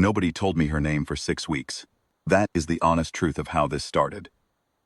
Nobody told me her name for 6 weeks. That is the honest truth of how this started.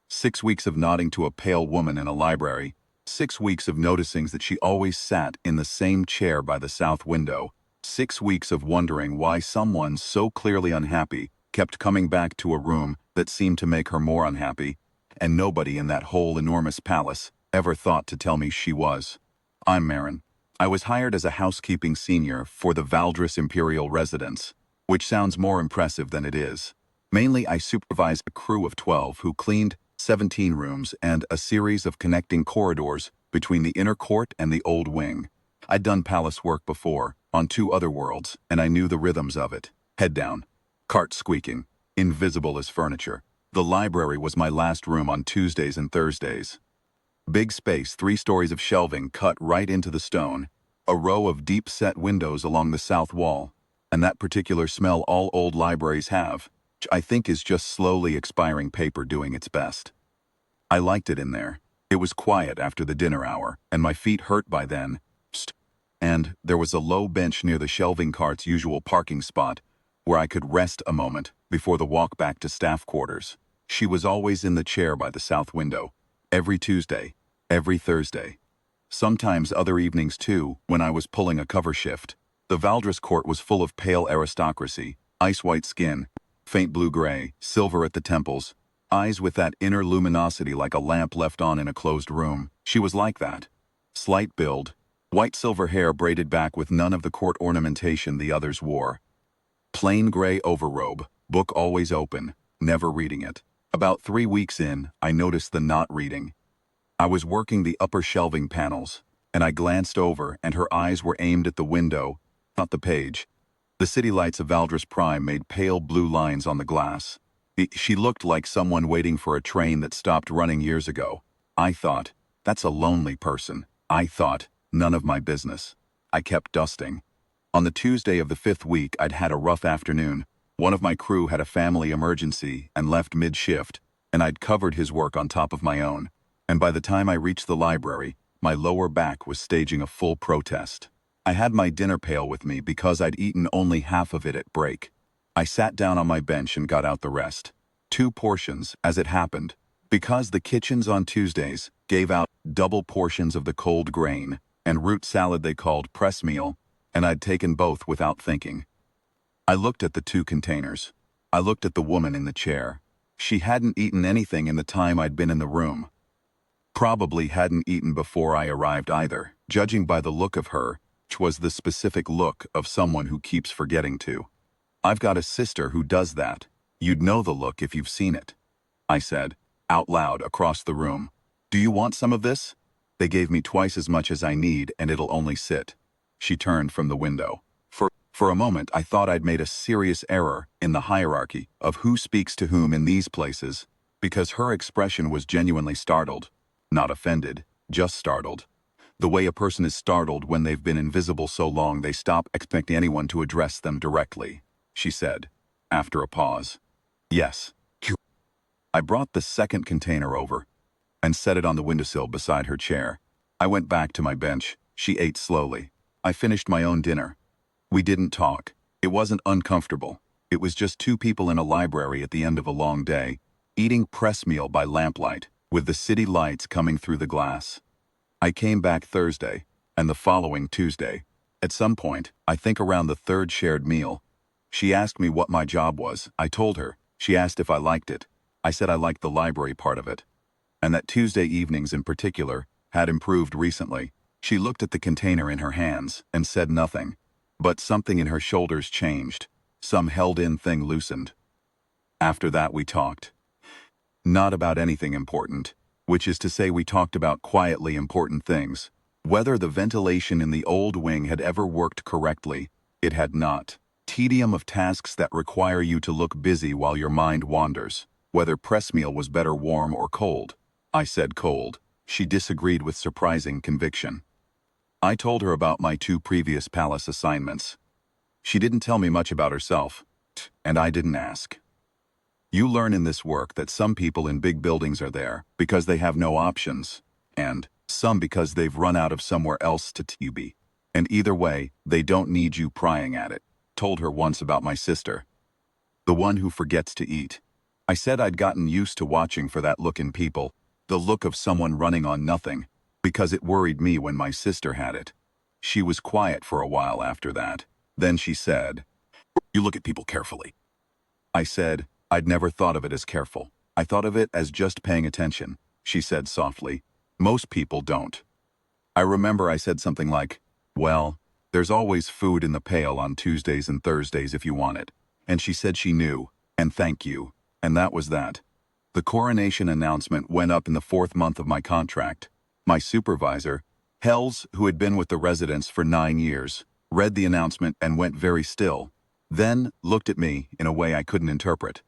6 weeks of nodding to a pale woman in a library. 6 weeks of noticing that she always sat in the same chair by the south window. 6 weeks of wondering why someone so clearly unhappy kept coming back to a room that seemed to make her more unhappy, and nobody in that whole enormous palace ever thought to tell me she was. I'm Marin. I was hired as a housekeeping senior for the Valdris Imperial residence, which sounds more impressive than it is. Mainly, I supervised a crew of 12 who cleaned 17 rooms and a series of connecting corridors between the inner court and the old wing. I'd done palace work before, on 2 other worlds, and I knew the rhythms of it. Head down, cart squeaking, invisible as furniture. The library was my last room on Tuesdays and Thursdays. Big space, 3 stories of shelving cut right into the stone, a row of deep-set windows along the south wall, and that particular smell all old libraries have, which I think is just slowly expiring paper doing its best. I liked it in there. It was quiet after the dinner hour, and my feet hurt by then. And there was a low bench near the shelving cart's usual parking spot, where I could rest a moment before the walk back to staff quarters. She was always in the chair by the south window, every Tuesday, every Thursday. Sometimes other evenings too, when I was pulling a cover shift. The Valdris court was full of pale aristocracy, ice-white skin, faint blue-gray, silver at the temples, eyes with that inner luminosity like a lamp left on in a closed room. She was like that. Slight build, white silver hair braided back with none of the court ornamentation the others wore. Plain gray overrobe, book always open, never reading it. About 3 weeks in, I noticed the not reading. I was working the upper shelving panels, and I glanced over and her eyes were aimed at the window, not the page. The city lights of Valdris Prime made pale blue lines on the glass. She looked like someone waiting for a train that stopped running years ago. I thought, that's a lonely person. I thought, none of my business. I kept dusting. On the Tuesday of the 5th week, I'd had a rough afternoon. One of my crew had a family emergency and left mid-shift, and I'd covered his work on top of my own. And by the time I reached the library, my lower back was staging a full protest. I had my dinner pail with me because I'd eaten only half of it at break. I sat down on my bench and got out the rest. 2 portions, as it happened, because the kitchens on Tuesdays gave out double portions of the cold grain and root salad they called press meal, and I'd taken both without thinking. I looked at the 2 containers. I looked at the woman in the chair. She hadn't eaten anything in the time I'd been in the room. Probably hadn't eaten before I arrived either, judging by the look of her, which was the specific look of someone who keeps forgetting to. I've got a sister who does that. You'd know the look if you've seen it. I said, out loud across the room. Do you want some of this? They gave me twice as much as I need and it'll only sit. She turned from the window. For a moment I thought I'd made a serious error in the hierarchy of who speaks to whom in these places, because her expression was genuinely startled. Not offended, just startled. The way a person is startled when they've been invisible so long they stop expecting anyone to address them directly, she said, after a pause. Yes. I brought the second container over and set it on the windowsill beside her chair. I went back to my bench. She ate slowly. I finished my own dinner. We didn't talk. It wasn't uncomfortable. It was just 2 people in a library at the end of a long day, eating press meal by lamplight, with the city lights coming through the glass. I came back Thursday, and the following Tuesday. At some point, I think around the 3rd shared meal, she asked me what my job was. I told her. She asked if I liked it. I said I liked the library part of it, and that Tuesday evenings in particular had improved recently. She looked at the container in her hands and said nothing, but something in her shoulders changed. Some held-in thing loosened. After that we talked. Not about anything important. Which is to say we talked about quietly important things. Whether the ventilation in the old wing had ever worked correctly, it had not. Tedium of tasks that require you to look busy while your mind wanders. Whether press meal was better warm or cold. I said cold. She disagreed with surprising conviction. I told her about my 2 previous palace assignments. She didn't tell me much about herself, and I didn't ask. You learn in this work that some people in big buildings are there because they have no options, and some because they've run out of somewhere else to be. And either way, they don't need you prying at it. told her once about my sister, the one who forgets to eat. I said I'd gotten used to watching for that look in people, the look of someone running on nothing, because it worried me when my sister had it. She was quiet for a while after that. Then she said, "You look at people carefully." I said, "I'd never thought of it as careful. I thought of it as just paying attention," she said softly. "Most people don't." I remember I said something like, "Well, there's always food in the pail on Tuesdays and Thursdays if you want it." And she said she knew, and thank you. And that was that. The coronation announcement went up in the 4th month of my contract. My supervisor, Hells, who had been with the residents for 9 years, read the announcement and went very still, then looked at me in a way I couldn't interpret.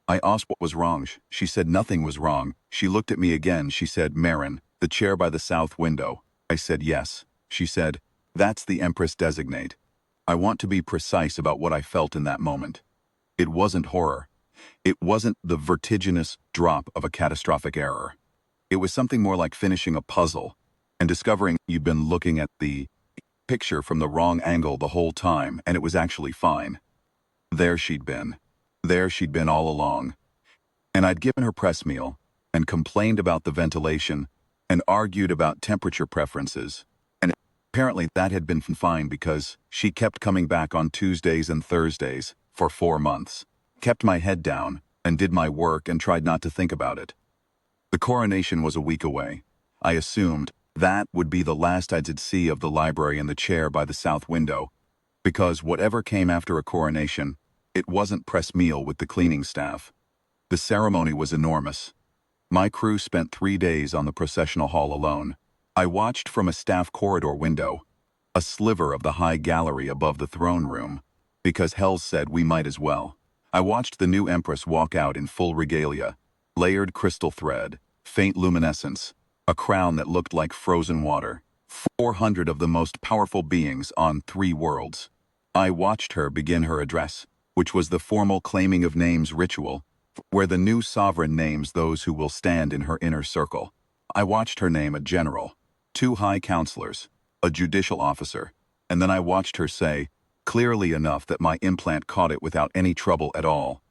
I asked what was wrong. She said nothing was wrong. She looked at me again. She said, "Marin, the chair by the south window." I said, "Yes." She said, "That's the Empress designate." I want to be precise about what I felt in that moment. It wasn't horror. It wasn't the vertiginous drop of a catastrophic error. It was something more like finishing a puzzle and discovering you'd been looking at the picture from the wrong angle the whole time and it was actually fine. There she'd been. There she'd been all along. And I'd given her press meal and complained about the ventilation and argued about temperature preferences. And apparently that had been fine because she kept coming back on Tuesdays and Thursdays for 4 months, kept my head down and did my work and tried not to think about it. The coronation was a week away. I assumed that would be the last I'd see of the library and the chair by the south window, because whatever came after a coronation, it wasn't press meal with the cleaning staff. The ceremony was enormous. My crew spent 3 days on the processional hall alone. I watched from a staff corridor window, a sliver of the high gallery above the throne room, because Hells said we might as well. I watched the new Empress walk out in full regalia, layered crystal thread, faint luminescence, a crown that looked like frozen water, 400 of the most powerful beings on 3 worlds. I watched her begin her address, which was the formal claiming of names ritual, where the new sovereign names those who will stand in her inner circle. I watched her name a general, 2 high counselors, a judicial officer, and then I watched her say, clearly enough that my implant caught it without any trouble at all,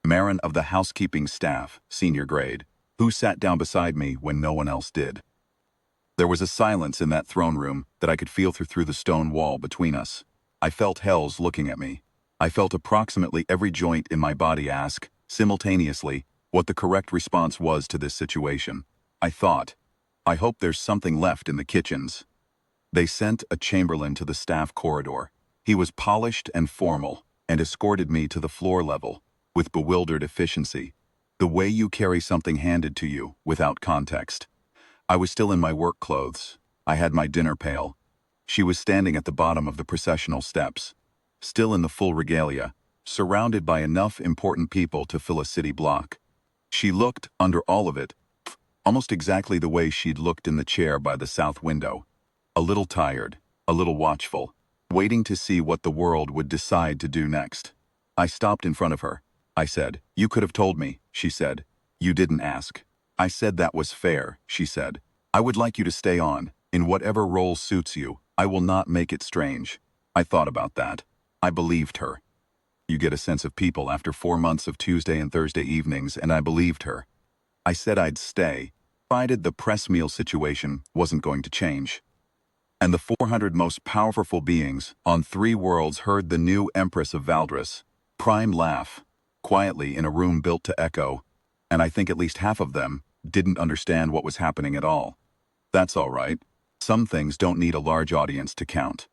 "Marin of the housekeeping staff, senior grade," who sat down beside me when no one else did. There was a silence in that throne room that I could feel through the stone wall between us. I felt Hells looking at me. I felt approximately every joint in my body ask, simultaneously, what the correct response was to this situation. I thought, I hope there's something left in the kitchens. They sent a chamberlain to the staff corridor. He was polished and formal, and escorted me to the floor level, with bewildered efficiency, the way you carry something handed to you without context. I was still in my work clothes. I had my dinner pail. She was standing at the bottom of the processional steps, still in the full regalia, surrounded by enough important people to fill a city block. She looked, under all of it, almost exactly the way she'd looked in the chair by the south window. A little tired, a little watchful, waiting to see what the world would decide to do next. I stopped in front of her. I said, "You could have told me," she said. "You didn't ask." I said that was fair, she said. "I would like you to stay on, in whatever role suits you. I will not make it strange." I thought about that. I believed her. You get a sense of people after 4 months of Tuesday and Thursday evenings, and I believed her. I said I'd stay, provided the press meal situation wasn't going to change. And the 400 most powerful beings on 3 worlds heard the new Empress of Valdris, Prime, laugh, quietly in a room built to echo, and I think at least half of them didn't understand what was happening at all. That's all right. Some things don't need a large audience to count.